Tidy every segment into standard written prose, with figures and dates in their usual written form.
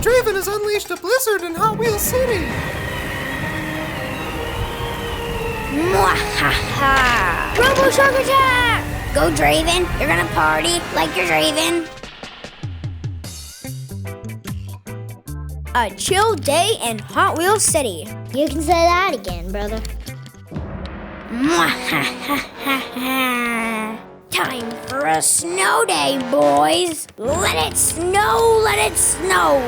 Draven has unleashed a blizzard in Hot Wheels City! Mwahaha! Robo Shark attack! Go Draven, you're gonna party like you're Draven. A chill day in Hot Wheels City. You can say that again, brother. Mwahaha! Time for a snow day, boys! Let it snow, let it snow!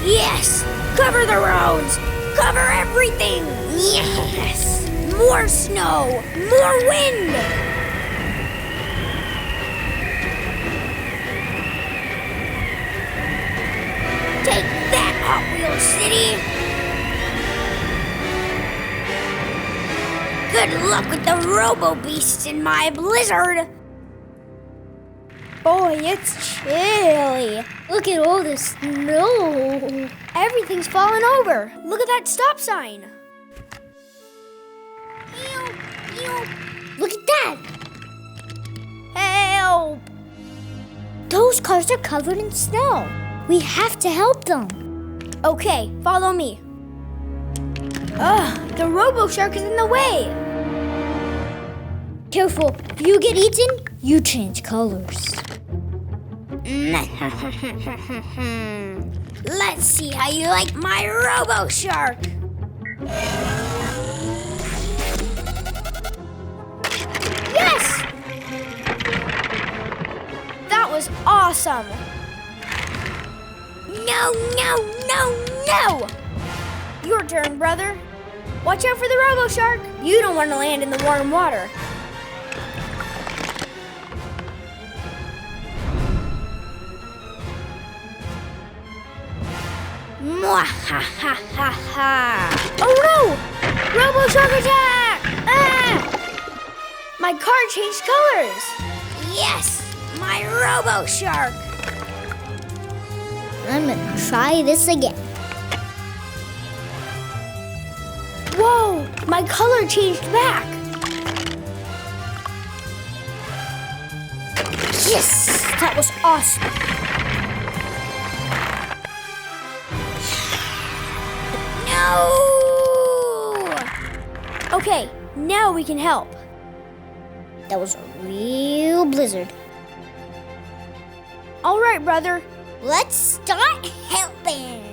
Yes! Cover the roads! Cover everything! Yes! More snow! More wind! Take that, Hot Wheels City! Good luck with the Robo Beasts in my blizzard! Boy, it's chilly. Look at all the snow. Everything's falling over. Look at that stop sign. Look at that. Help! Those cars are covered in snow. We have to help them. Okay, follow me. Ugh, the Robo Shark is in the way. Careful, if you get eaten, you change colors. Let's see how you like my Robo Shark. Yes! That was awesome. No, no, no, no! Your turn, brother. Watch out for the Robo Shark. You don't want to land in the warm water. Mwahaha! Oh no! Robo Shark attack! Ah! My car changed colors. Yes, my Robo Shark. I'm gonna try this again. Whoa! My color changed back. Yes! That was awesome. No! Okay, now we can help. That was a real blizzard. All right, brother. Let's start helping.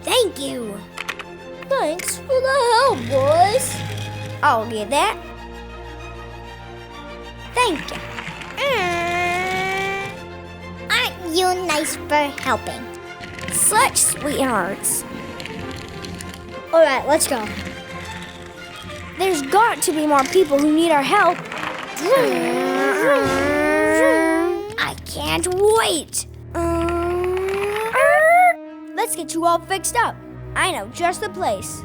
Thank you. Thanks for the help, boys. I'll get that. Thank you. Aren't you nice for helping? Such sweethearts. All right, let's go. There's got to be more people who need our help. I can't wait. Let's get you all fixed up. I know just the place.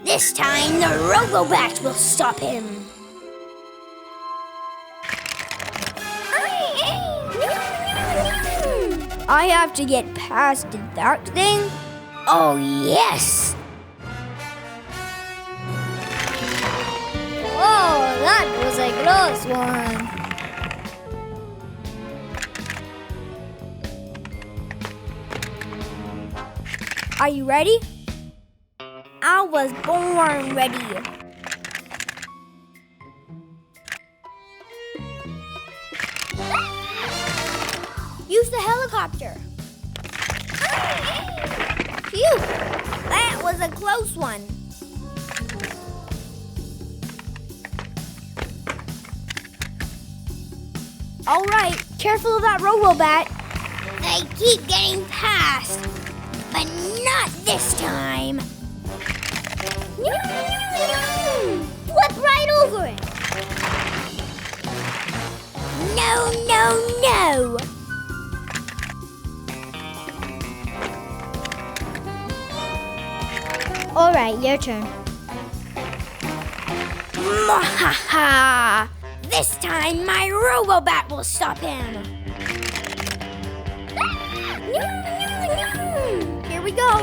This time the Robobat will stop him. I have to get past that thing. Oh, yes. Whoa, that was a close one. Are you ready? I was born ready. Use the helicopter. Phew, that was a close one. All right, careful of that Robobat. They keep getting past, but not this time. Flip right over it. No, no, no. All right, your turn. Mwahaha! This time my Robobat will stop him. Here we go.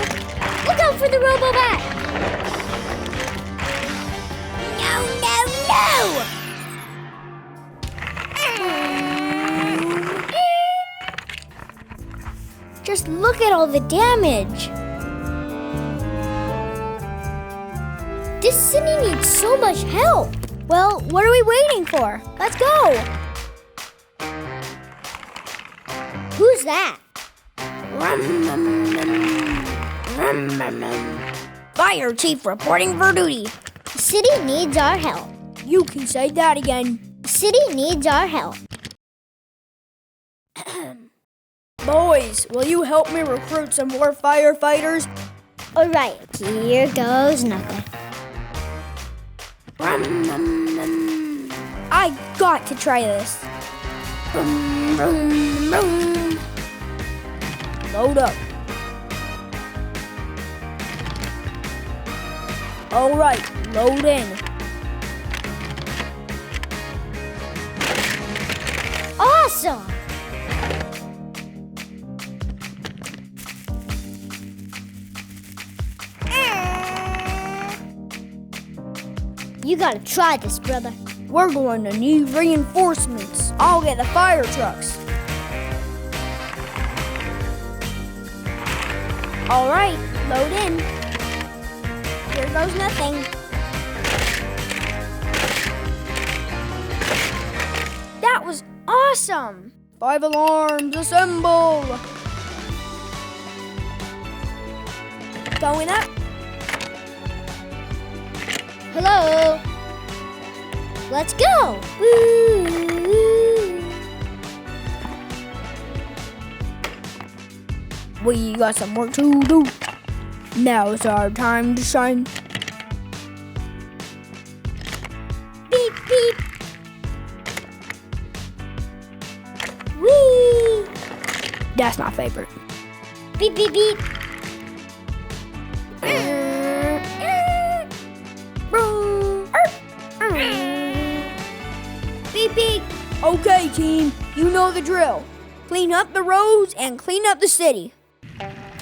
Go for the robo-bat! No! Just look at all the damage. This city needs so much help. Well, what are we waiting for? Let's go. Who's that? Fire chief reporting for duty. The city needs our help. You can say that again. The city needs our help. Boys, will you help me recruit some more firefighters? All right, here goes nothing. I got to try this. Load up. All right, load in. Awesome! You gotta try this, brother. We're going to need reinforcements. I'll get the fire trucks. All right, load in. Here goes nothing. That was awesome. 5 alarms, assemble. Going up. Hello? Let's go! Woo! We got some work to do. Now it's our time to shine. Beep, beep! Whee! That's my favorite. Beep, beep, beep! Beep, beep. Okay, team, you know the drill. Clean up the roads and clean up the city.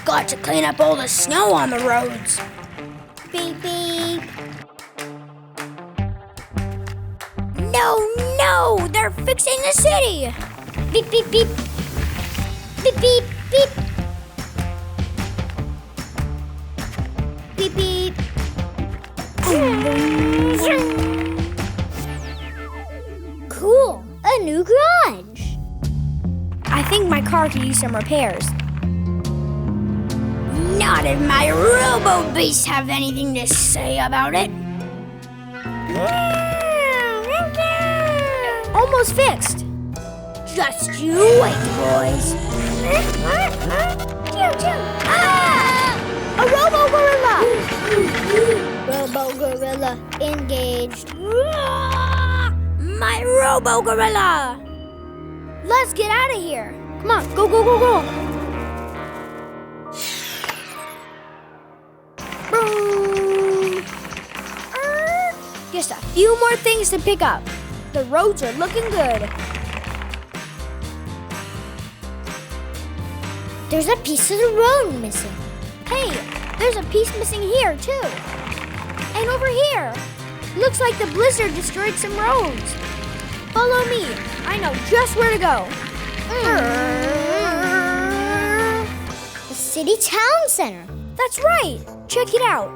Got to clean up all the snow on the roads. Beep, beep! No! They're fixing the city. Beep, beep, beep! Beep, beep, beep! Beep, beep! Cool! A new garage! I think my car could use some repairs. Not if my robo beasts have anything to say about it. Almost fixed. Just you wait, boys. A robo-gorilla! Robo-gorilla engaged. My robo-gorilla! Let's get out of here. Come on, go, go, go, go. Just a few more things to pick up. The roads are looking good. There's a piece of the road missing. Hey, there's a piece missing here, too. And over here. Looks like the blizzard destroyed some roads. Follow me. I know just where to go. The city town center. That's right. Check it out.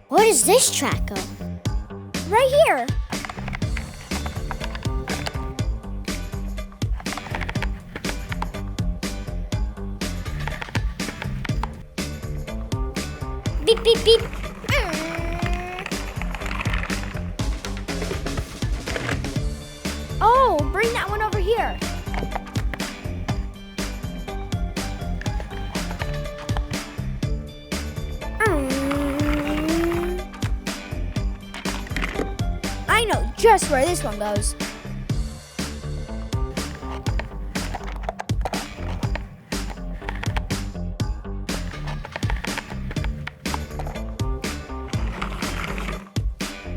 What is this track of? Right here. Beep, beep, beep. Oh, bring that one over here. I know just where this one goes.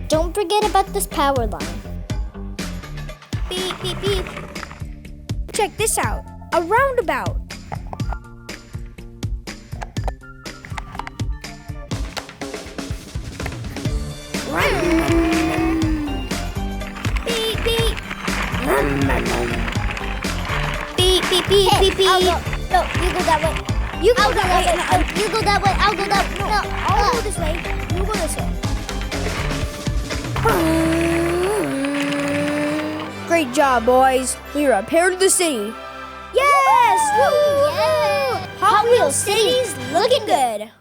Don't forget about this power line. Beep, beep, beep. Check this out. A roundabout. Beep, beep. Beep, beep, beep, Hey, beep, beep. I'll go. No, you go that way. You go I'll go that that way. way. You go that way. I'll go that way. No, No, I'll go this way. You go this way. Great job, boys. We repaired the city. Yes! Woo! Yeah. Hot Wheels City's looking good.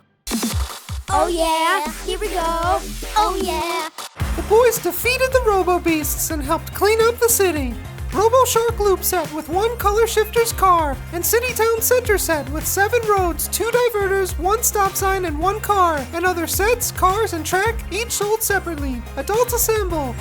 Oh yeah, here we go. Oh yeah. The boys defeated the Robo Beasts and helped clean up the city. Robo Shark Loop set with 1 Color Shifter's car, and City Town Center set with 7 roads, 2 diverters, 1 stop sign, and 1 car, and other sets, cars, and track, each sold separately. Adults assemble!